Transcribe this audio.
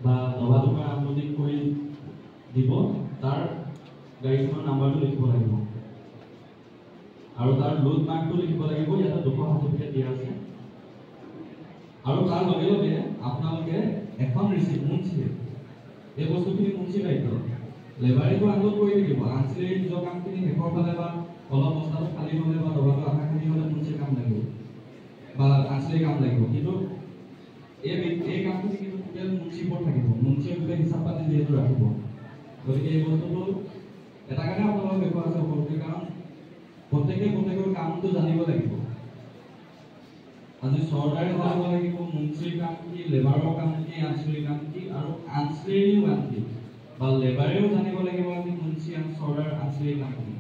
বা দবাটোকা আপলোডিং কৰি দিব তাৰ গাড়ীখনৰ নাম্বাৰটো লিখিব লাগিব আৰু তাৰ লোড মাৰ্কটো লিখিব লাগিব ইয়াতে 260 টকা দিয়া আছে আৰু তাৰ লগে লগে আপোনালোকে এখন ৰিসিপ্ট মুঞ্চি এই বস্তুখিনি মুঞ্চি দায়িত্ব লেবাৰীটো আনলোড কৰি দিব আনচিলেৰী নিজৰ কামখিনি শেষৰ ফালে বা অলপ বস্তাটো খালী হ'লে বা দবাটো আধাখিনি হ'লে মুঞ্চি কাম লাগিব বা আনচিলেৰী কাম লাগিব কিন্তু এই কামখিনি কিন্তু টোটেল মুঞ্চিবোৰ থাকিব মুঞ্চিয়ে গোটেই হিচাপ পাতি যিহেতু ৰাখিব গতিকে এই বস্তুটো এটা কাৰণে আপোনালোকক দেখুওৱা আছে সকলোকে কাৰণ প্ৰত্যেকৰ কামটো জানিব লাগিব আজি চৰকাৰে জানিব লাগিব মুঞ্চিৰ কাম কি লেবাৰৰ কাম কি আনচিলেৰী কাম কি আৰু আনচিলেৰীও কাম কি বা লেবাৰেও জানিব লাগিব আমি মুঞ্চি আৰু চৰকাৰ আনচিলেৰী কাম কি